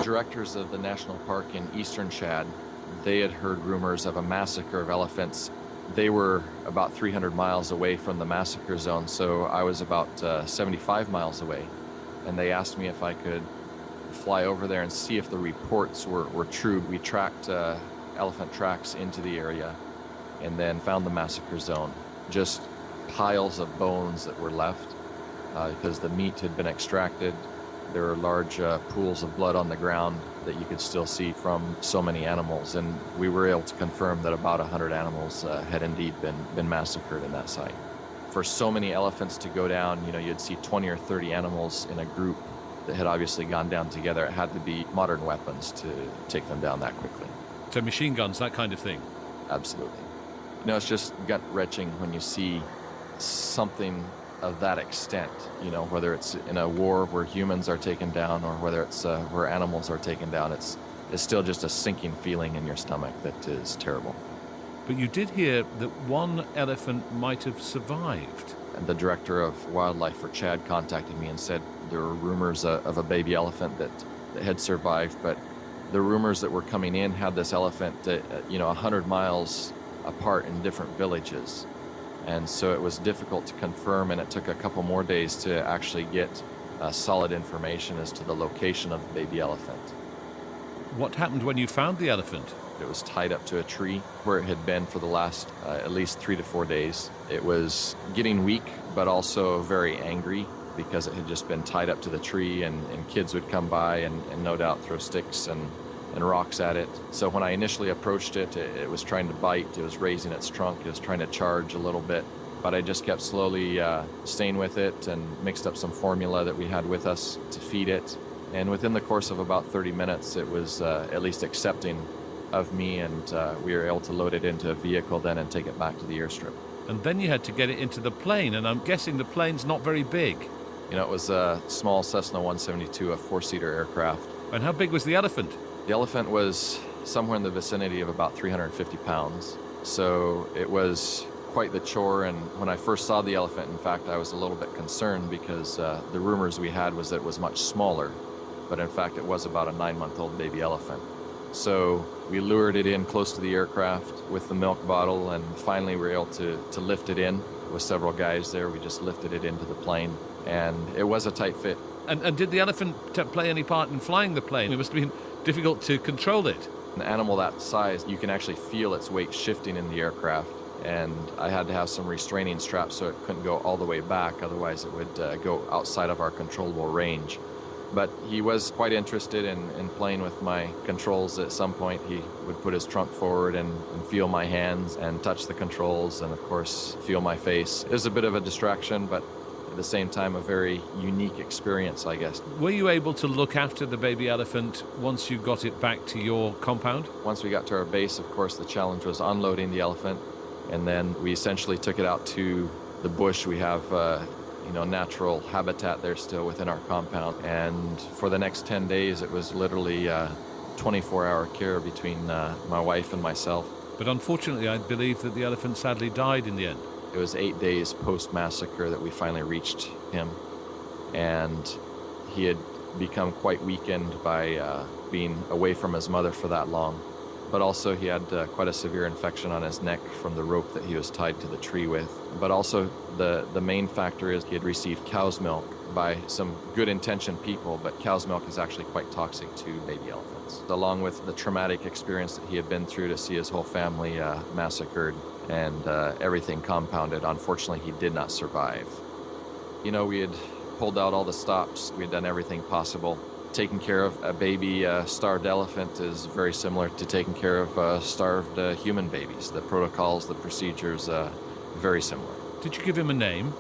directors of the national park in eastern Chad, they had heard rumors of a massacre of elephants. They were about 300 miles away from the massacre zone, so I was about 75 miles away. And they asked me if I could fly over there and see if the reports were true. We tracked elephant tracks into the area and then found the massacre zone. Just piles of bones that were left because the meat had been extracted. There were large pools of blood on the ground that you could still see from so many animals, and we were able to confirm that about 100 animals had indeed been massacred in that site. For so many elephants to go down, you'd see 20 or 30 animals in a group that had obviously gone down together. It had to be modern weapons to take them down that quickly. So machine guns, that kind of thing? Absolutely. It's just gut-wrenching when you see something of that extent, whether it's in a war where humans are taken down or whether it's where animals are taken down. It's still just a sinking feeling in your stomach that is terrible. But you did hear that one elephant might have survived. And the director of wildlife for Chad contacted me and said there were rumors of a baby elephant that had survived, but the rumors that were coming in had this elephant 100 miles apart in different villages. And so it was difficult to confirm, and it took a couple more days to actually get solid information as to the location of the baby elephant. What happened when you found the elephant? It was tied up to a tree where it had been for the last at least 3 to 4 days. It was getting weak, but also very angry because it had just been tied up to the tree, and kids would come by and no doubt throw sticks and rocks at it. So when I initially approached it, it was trying to bite, it was raising its trunk, it was trying to charge a little bit. But I just kept slowly staying with it and mixed up some formula that we had with us to feed it. And within the course of about 30 minutes, it was at least accepting of me, and we were able to load it into a vehicle then and take it back to the airstrip. And then you had to get it into the plane, and I'm guessing the plane's not very big. It was a small Cessna 172, a 4-seater aircraft. And how big was the elephant? The elephant was somewhere in the vicinity of about 350 pounds. So it was quite the chore, and when I first saw the elephant, in fact, I was a little bit concerned because the rumors we had was that it was much smaller, but in fact it was about a 9-month-old baby elephant. So we lured it in close to the aircraft with the milk bottle, and finally we were able to lift it in with several guys there. We just lifted it into the plane, and it was a tight fit. And did the elephant play any part in flying the plane? It must have been difficult to control it. An animal that size, you can actually feel its weight shifting in the aircraft, and I had to have some restraining straps so it couldn't go all the way back, otherwise it would go outside of our controllable range. But he was quite interested in playing with my controls. At some point he would put his trunk forward and feel my hands and touch the controls and of course feel my face. It was a bit of a distraction, but at the same time a very unique experience, I guess. Were you able to look after the baby elephant once you got it back to your compound? Once we got to our base, of course, the challenge was unloading the elephant, and then we essentially took it out to the bush. We have natural habitat there still within our compound, and for the next 10 days it was literally 24-hour care between my wife and myself. But unfortunately I believe that the elephant sadly died in the end. It was 8 days post-massacre that we finally reached him, and he had become quite weakened by being away from his mother for that long. But also he had quite a severe infection on his neck from the rope that he was tied to the tree with. But also the main factor is he had received cow's milk by some good-intentioned people, but cow's milk is actually quite toxic to baby elephants. Along with the traumatic experience that he had been through to see his whole family massacred and everything compounded, unfortunately he did not survive. We had pulled out all the stops, we had done everything possible. Taking care of a baby starved elephant is very similar to taking care of starved human babies. The protocols, the procedures, very similar. Did you give him a name?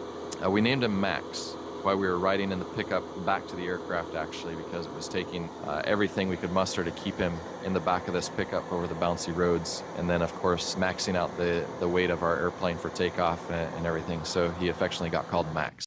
We named him Max while we were riding in the pickup back to the aircraft, actually, because it was taking everything we could muster to keep him in the back of this pickup over the bouncy roads, and then of course maxing out the weight of our airplane for takeoff and everything. So he affectionately got called Max.